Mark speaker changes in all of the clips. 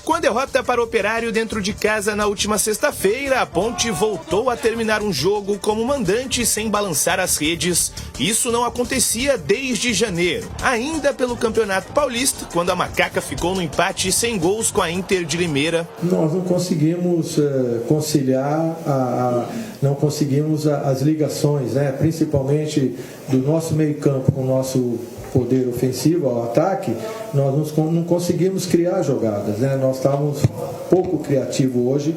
Speaker 1: Com a derrota para o Operário dentro de casa na última sexta-feira, a Ponte voltou a terminar um jogo como mandante sem balançar as redes. Isso não acontecia desde janeiro, ainda pelo Campeonato Paulista, quando a Macaca ficou no empate sem gols com a Inter de Limeira.
Speaker 2: Nós não conseguimos conciliar, não conseguimos as ligações, né? Principalmente do nosso meio-campo com o nosso poder ofensivo ao ataque. Nós não conseguimos criar jogadas, né? Nós estávamos pouco criativos hoje,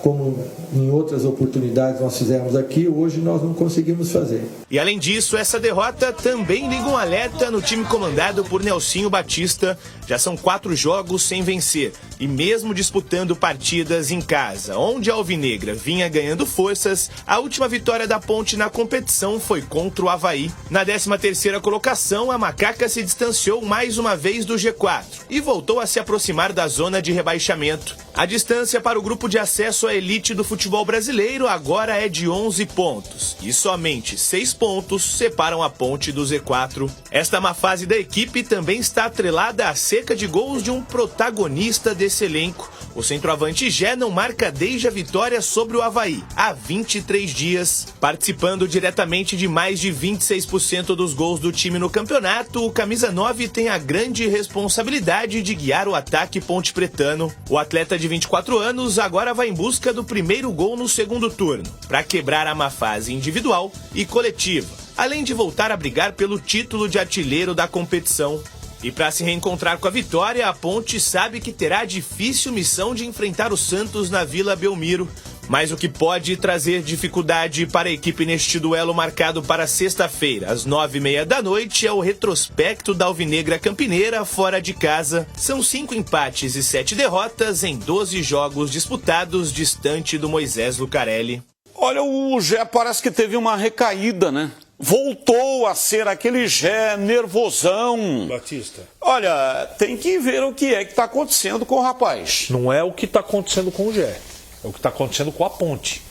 Speaker 2: como em outras oportunidades nós fizemos aqui, hoje nós não conseguimos fazer.
Speaker 1: E além disso, essa derrota também liga um alerta no time comandado por Nelsinho Batista. Já são 4 jogos sem vencer, e mesmo disputando partidas em casa, onde a Alvinegra vinha ganhando forças, a última vitória da Ponte na competição foi contra o Avaí. Na 13ª colocação, a Macaca se distanciou mais uma vez do G4 e voltou a se aproximar da zona de rebaixamento. A distância para o grupo de acesso à elite do futebol brasileiro agora é de 11 pontos, e somente 6 pontos separam a Ponte do Z4. Esta má fase da equipe também está atrelada à cerca de gols de um protagonista desse elenco. O centroavante Gé não marca desde a vitória sobre o Avaí, há 23 dias. Participando diretamente de mais de 26% dos gols do time no campeonato, o camisa 9 tem a grande responsabilidade de guiar o ataque pontepretano. O atleta de 24 anos agora vai em busca do primeiro gol no segundo turno, para quebrar a má fase individual e coletiva, além de voltar a brigar pelo título de artilheiro da competição. E para se reencontrar com a vitória, a Ponte sabe que terá a difícil missão de enfrentar o Santos na Vila Belmiro. Mas o que pode trazer dificuldade para a equipe neste duelo marcado para sexta-feira, às 9h30 da noite, é o retrospecto da Alvinegra Campineira fora de casa. São 5 empates e 7 derrotas em 12 jogos disputados distante do Moisés Lucarelli.
Speaker 3: Olha, o Gé parece que teve uma recaída, né? Voltou a ser aquele Gé nervosão.
Speaker 4: Batista.
Speaker 3: Olha, tem que ver o que é que está acontecendo com o rapaz.
Speaker 4: Não é o que está acontecendo com o Gé, é o que está acontecendo com a Ponte.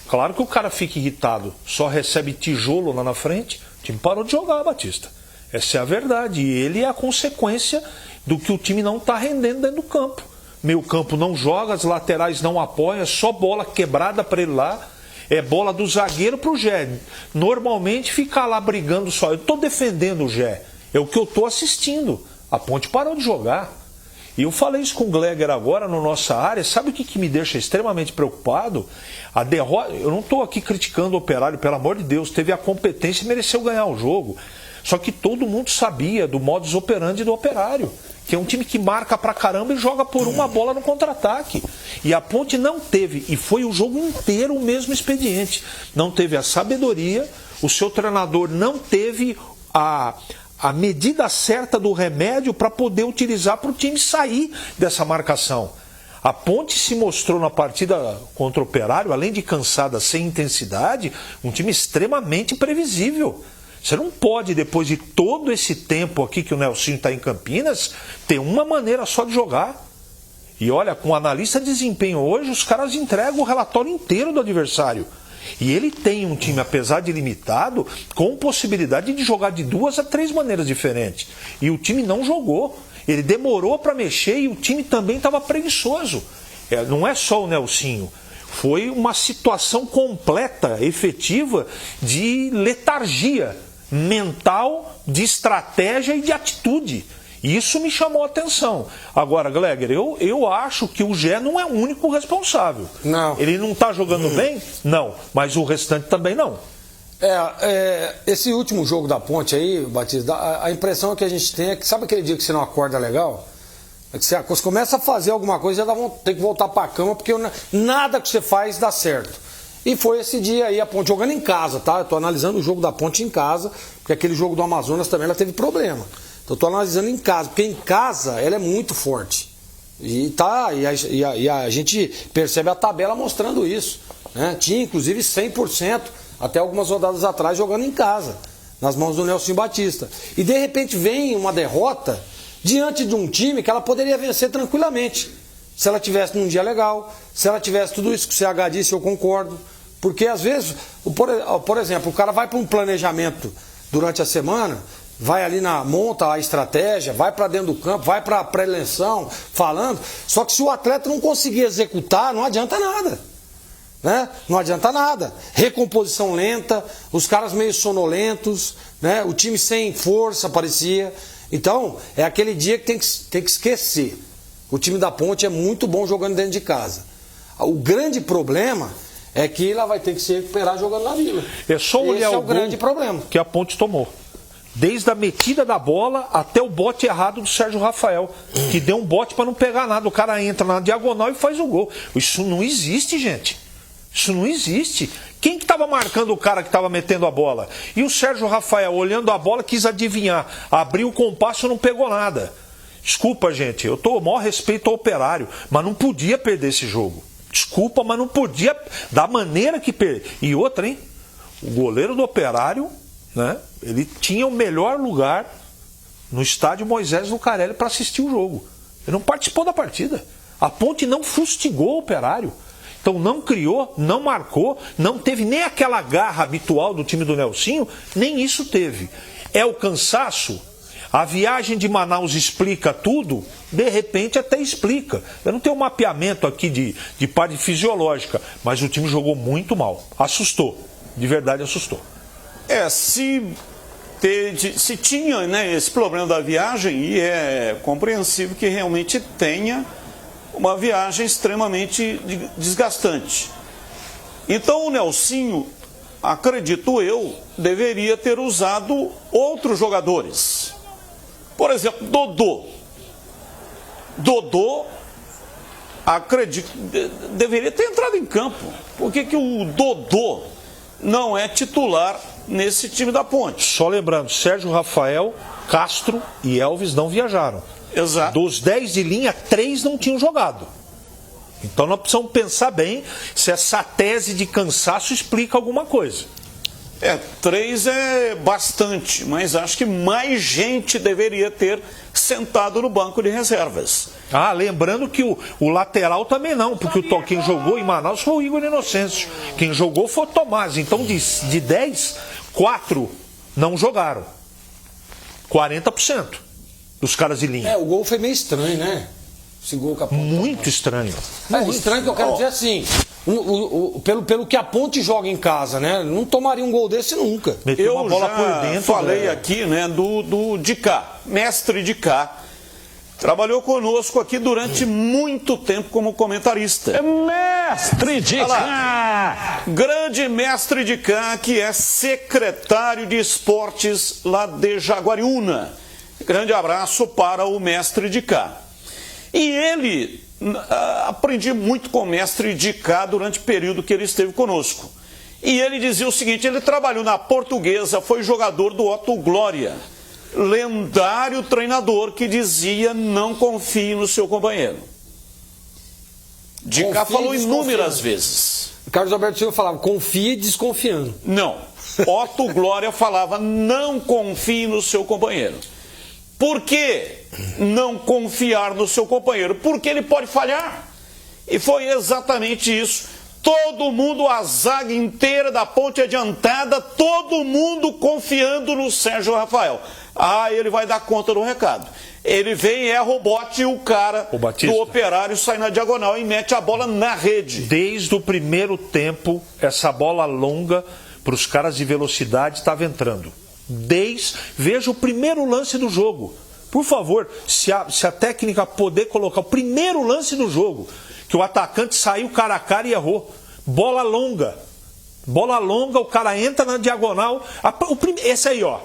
Speaker 4: Claro que o cara fica irritado, só recebe tijolo lá na frente, o time parou de jogar, Batista. Essa é a verdade, e ele é a consequência do que o time não está rendendo dentro do campo. Meio campo não joga, as laterais não apoiam, é só bola quebrada para ele lá. É bola do zagueiro pro Gé. Normalmente fica lá brigando só. Eu estou defendendo o Gé. É o que eu estou assistindo. A Ponte parou de jogar. E eu falei isso com o Gleger agora na nossa área. Sabe o que me deixa extremamente preocupado? A derrota. Eu não estou aqui criticando o Operário, pelo amor de Deus. Teve a competência e mereceu ganhar o jogo. Só que todo mundo sabia do modus operandi do Operário, que é um time que marca pra caramba e joga por uma bola no contra-ataque. E a Ponte não teve, e foi o jogo inteiro o mesmo expediente. Não teve a sabedoria, o seu treinador não teve a medida certa do remédio para poder utilizar para o time sair dessa marcação. A Ponte se mostrou na partida contra o Operário, além de cansada, sem intensidade, um time extremamente previsível. Você não pode, depois de todo esse tempo aqui que o Nelsinho está em Campinas, ter uma maneira só de jogar. E olha, com o analista de desempenho hoje, os caras entregam o relatório inteiro do adversário. E ele tem um time, apesar de limitado, com possibilidade de jogar de 2 a 3 maneiras diferentes. E o time não jogou. Ele demorou para mexer e o time também estava preguiçoso. Não é só o Nelsinho. Foi uma situação completa, efetiva, de letargia mental, de estratégia e de atitude. Isso me chamou a atenção. Agora, Gleger, eu acho que o Gé não é o único responsável. Não. Ele não está jogando bem? Não. Mas o restante também não.
Speaker 5: Esse último jogo da Ponte aí, Batista, a impressão que a gente tem é que, sabe aquele dia que você não acorda legal? É que você começa a fazer alguma coisa, já tem que voltar para a cama, porque nada que você faz dá certo. E foi esse dia aí, a Ponte jogando em casa, tá? Eu tô analisando o jogo da Ponte em casa, porque aquele jogo do Amazonas também ela teve problema. Então eu tô analisando em casa, porque em casa ela é muito forte. E a gente percebe a tabela mostrando isso, né? Tinha inclusive 100% até algumas rodadas atrás jogando em casa, nas mãos do Nelsinho Batista. E de repente vem uma derrota diante de um time que ela poderia vencer tranquilamente. Se ela tivesse num dia legal, se ela tivesse tudo isso que o CH disse, eu concordo. Porque às vezes, por exemplo, o cara vai para um planejamento durante a semana, vai ali monta a estratégia, vai para dentro do campo, vai para a pré-eleição, falando. Só que se o atleta não conseguir executar, não adianta nada. Né? Não adianta nada. Recomposição lenta, os caras meio sonolentos, né? O time sem força parecia. Então, é aquele dia que tem que esquecer. O time da Ponte é muito bom jogando dentro de casa. O grande problema é que ela vai ter que se recuperar jogando na Vila.
Speaker 4: É só olhar
Speaker 5: Esse é
Speaker 4: o
Speaker 5: o grande problema
Speaker 4: que a Ponte tomou. Desde a metida da bola até o bote errado do Sérgio Rafael, que deu um bote para não pegar nada. O cara entra na diagonal e faz o gol. Isso não existe, gente. Isso não existe. Quem que estava marcando o cara que estava metendo a bola? E o Sérgio Rafael, olhando a bola, quis adivinhar. Abriu o compasso e não pegou nada. Desculpa, gente, eu tô o maior respeito ao Operário, mas não podia perder esse jogo. Desculpa, mas não podia, da maneira que perdeu. E outra, hein? O goleiro do Operário, né? Ele tinha o melhor lugar no estádio Moisés Lucarelli para assistir o jogo. Ele não participou da partida. A Ponte não fustigou o Operário. Então não criou, não marcou, não teve nem aquela garra habitual do time do Nelsinho, nem isso teve. É o cansaço? A viagem de Manaus explica tudo? De repente até explica. Eu não tenho um mapeamento aqui de parte fisiológica, mas o time jogou muito mal. Assustou. De verdade assustou.
Speaker 3: Se tinha, né, esse problema da viagem, e é compreensível que realmente tenha uma viagem extremamente desgastante. Então o Nelsinho, acredito eu, deveria ter usado outros jogadores. Por exemplo, Dodô. Dodô, acredito, deveria ter entrado em campo. Por que o Dodô não é titular nesse time da Ponte?
Speaker 4: Só lembrando, Sérgio Rafael, Castro e Elvis não viajaram.
Speaker 3: Exato.
Speaker 4: Dos 10 de linha, 3 não tinham jogado. Então nós precisamos pensar bem se essa tese de cansaço explica alguma coisa.
Speaker 3: 3 é bastante, mas acho que mais gente deveria ter sentado no banco de reservas.
Speaker 4: Lembrando que o lateral também não, porque quem jogou em Manaus foi o Igor Inocêncio. Quem jogou foi o Tomás. Então de 10, 4 não jogaram. 40% dos caras de linha.
Speaker 5: O gol foi meio estranho, né? Esse gol que a Ponte
Speaker 4: muito estranho.
Speaker 5: Estranho que eu quero dizer assim, pelo que a Ponte joga em casa, né? Não tomaria um gol desse nunca.
Speaker 3: Meteu uma bola por dentro. Falei aqui, né, do Dicá, mestre Dicá. Trabalhou conosco aqui durante muito tempo como comentarista.
Speaker 6: Mestre Dicá!
Speaker 3: Grande mestre Dicá, que é secretário de esportes lá de Jaguariúna. Grande abraço para o mestre Dicá. E ele, aprendi muito com o mestre Dicá durante o período que ele esteve conosco. E ele dizia o seguinte, ele trabalhou na Portuguesa, foi jogador do Otto Glória. Lendário treinador que dizia, não confie no seu companheiro. Dicá falou inúmeras vezes.
Speaker 5: Carlos Alberto Silva falava, confie desconfiando.
Speaker 3: Não, Otto Glória falava, não confie no seu companheiro. Por que não confiar no seu companheiro? Porque ele pode falhar. E foi exatamente isso. Todo mundo, a zaga inteira da Ponte adiantada, todo mundo confiando no Sérgio Rafael. Ele vai dar conta do recado. Ele vem, erra o bote e o cara do Operário sai na diagonal e mete a bola na rede.
Speaker 4: Desde o primeiro tempo, essa bola longa para os caras de velocidade estava entrando. Veja o primeiro lance do jogo. Por favor, se a técnica puder colocar o primeiro lance do jogo, que o atacante saiu cara a cara e errou. Bola longa. Bola longa, o cara entra na diagonal. Esse aí, ó.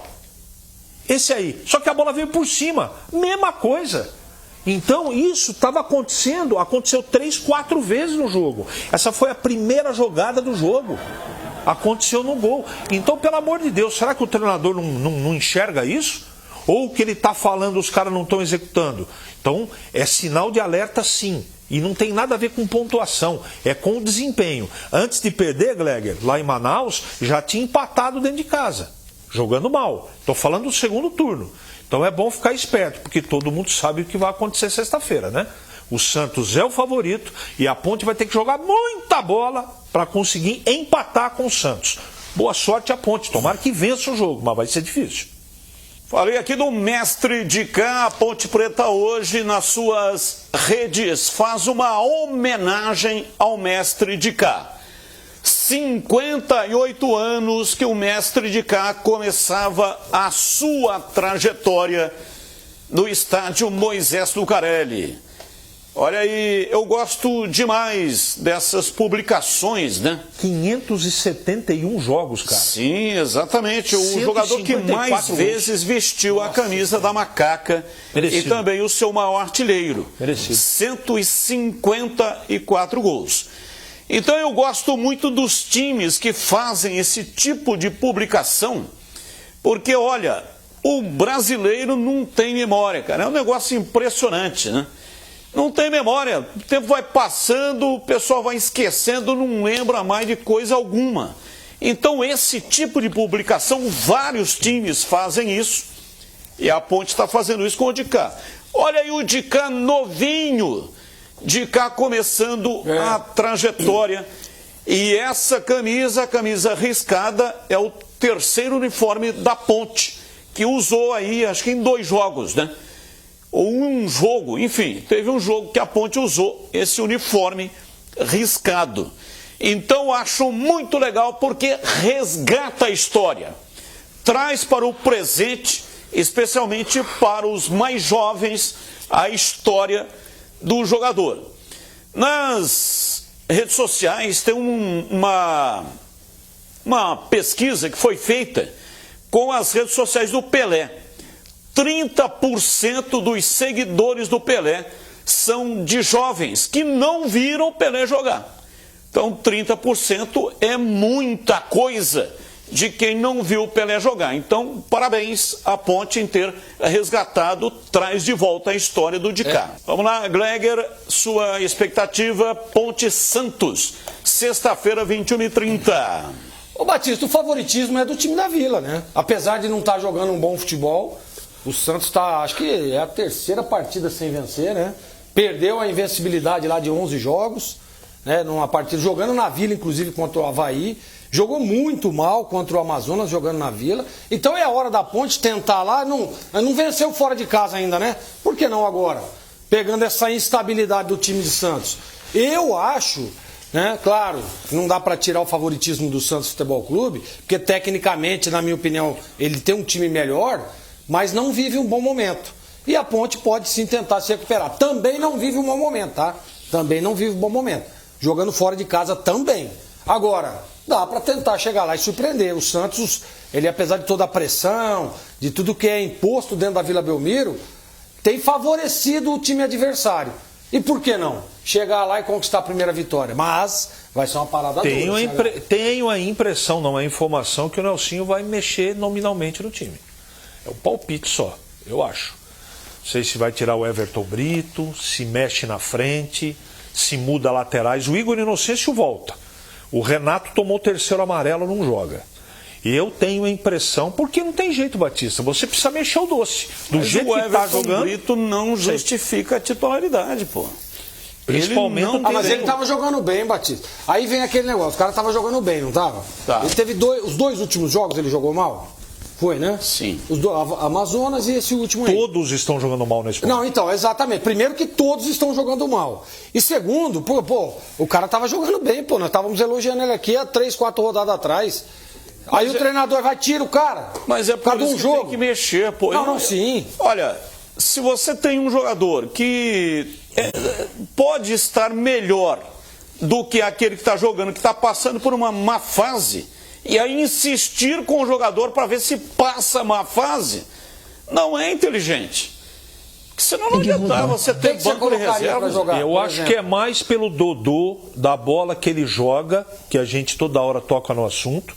Speaker 4: Esse aí. Só que a bola veio por cima. Mesma coisa. Então isso estava acontecendo, aconteceu 3, 4 vezes no jogo. Essa foi a primeira jogada do jogo. Aconteceu no gol. Então, pelo amor de Deus, será que o treinador não enxerga isso? Ou o que ele está falando os caras não estão executando? Então, é sinal de alerta sim. E não tem nada a ver com pontuação, é com o desempenho. Antes de perder, Gleger, lá em Manaus, já tinha empatado dentro de casa, jogando mal. Estou falando do segundo turno. Então é bom ficar esperto, porque todo mundo sabe o que vai acontecer sexta-feira, né? O Santos é o favorito e a Ponte vai ter que jogar muita bola para conseguir empatar com o Santos. Boa sorte a Ponte, tomara que vença o jogo, mas vai ser difícil.
Speaker 3: Falei aqui do mestre de cá. A Ponte Preta hoje nas suas redes faz uma homenagem ao mestre de cá. 58 anos que o mestre de cá começava a sua trajetória no estádio Moisés Lucarelli. Olha aí, eu gosto demais dessas publicações, né?
Speaker 4: 571 jogos, cara.
Speaker 3: Sim, exatamente. O jogador que mais vezes vestiu a camisa da Macaca. Merecido. E também o seu maior artilheiro. Merecido. 154 gols. Então eu gosto muito dos times que fazem esse tipo de publicação, porque, olha, o brasileiro não tem memória, cara. É um negócio impressionante, né? Não tem memória, o tempo vai passando, o pessoal vai esquecendo, não lembra mais de coisa alguma. Então esse tipo de publicação, vários times fazem isso, e a Ponte está fazendo isso com o de cá. Olha aí o de cá novinho, de cá começando a trajetória, e essa camisa, a camisa riscada, é o terceiro uniforme da Ponte, que usou aí, acho que em 2 jogos, né? Ou um jogo, enfim, teve um jogo que a Ponte usou esse uniforme riscado. Então acho muito legal porque resgata a história, traz para o presente, especialmente para os mais jovens, a história do jogador. Nas redes sociais tem uma pesquisa que foi feita com as redes sociais do Pelé. 30% dos seguidores do Pelé são de jovens que não viram o Pelé jogar. Então 30% é muita coisa de quem não viu o Pelé jogar. Então parabéns à Ponte em ter resgatado, traz de volta a história do de cá. Vamos lá, Gleger, sua expectativa, Ponte Santos, sexta-feira, 21h30.
Speaker 5: Ô Batista, o favoritismo é do time da Vila, né? Apesar de não estar jogando um bom futebol, o Santos está, acho que é a terceira partida sem vencer, né? Perdeu a invencibilidade lá de 11 jogos, né? Numa partida, jogando na Vila, inclusive contra o Avaí. Jogou muito mal contra o Amazonas, jogando na Vila. Então é a hora da Ponte tentar lá, não venceu fora de casa ainda, né? Por que não agora? Pegando essa instabilidade do time de Santos. Eu acho, né? Claro, não dá para tirar o favoritismo do Santos Futebol Clube, porque tecnicamente, na minha opinião, ele tem um time melhor, mas não vive um bom momento. E a Ponte pode sim tentar se recuperar. Também não vive um bom momento, tá? Também não vive um bom momento. Jogando fora de casa também. Agora, dá para tentar chegar lá e surpreender. O Santos, ele apesar de toda a pressão, de tudo que é imposto dentro da Vila Belmiro, tem favorecido o time adversário. E por que não? Chegar lá e conquistar a primeira vitória. Mas vai ser uma parada dura.
Speaker 4: Tenho a impressão, não é informação, que o Nelsinho vai mexer nominalmente no time. É um palpite só, eu acho. Não sei se vai tirar o Everton Brito, se mexe na frente, se muda laterais. O Igor Inocêncio volta. O Renato tomou o 3º amarelo, não joga. E eu tenho a impressão, porque não tem jeito, Batista, você precisa mexer o doce. Do jeito que está jogando.
Speaker 3: O Brito não justifica a titularidade, pô.
Speaker 4: Principalmente.
Speaker 5: Mas ele estava jogando bem, Batista. Aí vem aquele negócio, o cara estava jogando bem, não estava?
Speaker 3: Tá.
Speaker 5: Ele teve os 2 últimos jogos, ele jogou mal? Foi, né?
Speaker 3: Sim.
Speaker 5: Amazonas e esse último aí.
Speaker 4: Todos estão jogando mal nesse ponto.
Speaker 5: Não, então, exatamente. Primeiro que todos estão jogando mal. E segundo, pô, o cara tava jogando bem, pô. Nós estávamos elogiando ele aqui há 3, 4 rodadas atrás. Aí o treinador vai tirar o cara.
Speaker 3: Mas é por causa que tem que mexer, pô.
Speaker 5: Não, sim.
Speaker 3: Olha, se você tem um jogador que pode estar melhor do que aquele que está jogando, que está passando por uma má fase, e aí insistir com o jogador para ver se passa a má fase, não é inteligente. Porque senão não adianta você ter banco de reserva.
Speaker 4: Eu acho que é mais pelo Dodô, da bola que ele joga, que a gente toda hora toca no assunto,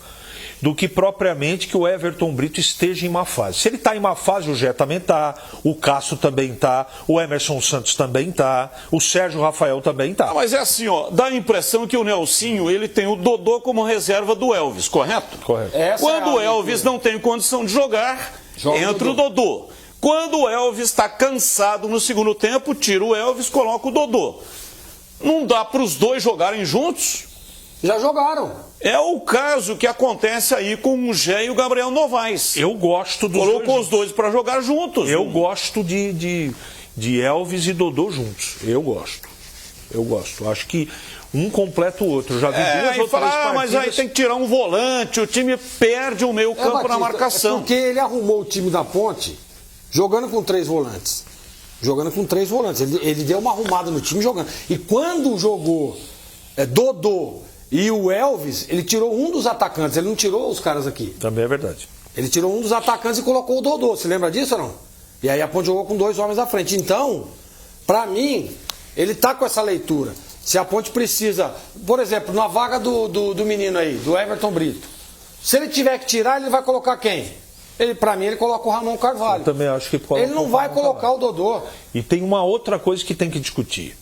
Speaker 4: do que propriamente que o Everton Brito esteja em má fase. Se ele está em má fase, o Gé também está, o Cássio também está, o Emerson Santos também está, o Sérgio Rafael também está.
Speaker 3: Mas é assim, ó, dá a impressão que o Nelsinho, ele tem o Dodô como reserva do Elvis, correto?
Speaker 4: Correto.
Speaker 3: Quando o Elvis não tem condição de jogar, entra o Dodô. Quando o Elvis está cansado no segundo tempo, tira o Elvis, coloca o Dodô. Não dá para os dois jogarem juntos?
Speaker 5: Já jogaram.
Speaker 3: É o caso que acontece aí com o Gé e o Gabriel Novaes.
Speaker 4: Eu gosto dos
Speaker 3: Colocou os dois para jogar juntos.
Speaker 4: Eu gosto de Elvis e Dodô juntos. Eu gosto. Acho que um completa o outro. Já vi duas ou três partidas.
Speaker 3: Mas aí tem que tirar um volante, o time perde o meio campo na marcação.
Speaker 5: Porque ele arrumou o time da Ponte jogando com 3 volantes. Ele deu uma arrumada no time jogando. E quando jogou Dodô e o Elvis, ele tirou um dos atacantes, ele não tirou os caras aqui.
Speaker 4: Também é verdade.
Speaker 5: Ele tirou um dos atacantes e colocou o Dodô. Você lembra disso ou não? E aí a Ponte jogou com 2 homens à frente. Então, pra mim, ele tá com essa leitura. Se a Ponte precisa, por exemplo, na vaga do menino aí, do Everton Brito, se ele tiver que tirar, ele vai colocar quem? Pra mim, ele coloca o Ramon Carvalho.
Speaker 4: Eu também acho que coloca.
Speaker 5: Ele não vai colocar o Dodô.
Speaker 4: E tem uma outra coisa que tem que discutir.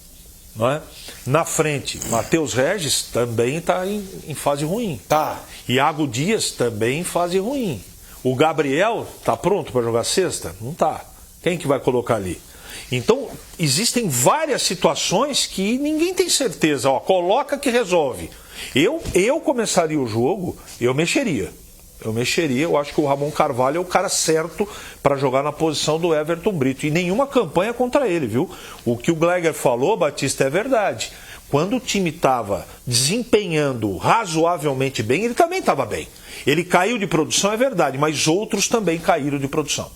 Speaker 4: Não é? Na frente, Matheus Regis também está em fase ruim.
Speaker 5: Tá.
Speaker 4: Iago Dias também em fase ruim. O Gabriel está pronto para jogar sexta? Não está. Quem que vai colocar ali? Então, existem várias situações que ninguém tem certeza. Ó, coloca que resolve. Eu começaria o jogo, eu mexeria. Eu acho que o Ramon Carvalho é o cara certo para jogar na posição do Everton Brito. E nenhuma campanha contra ele, viu? O que o Gleger falou, Batista, é verdade. Quando o time estava desempenhando razoavelmente bem, ele também estava bem. Ele caiu de produção, é verdade, mas outros também caíram de produção.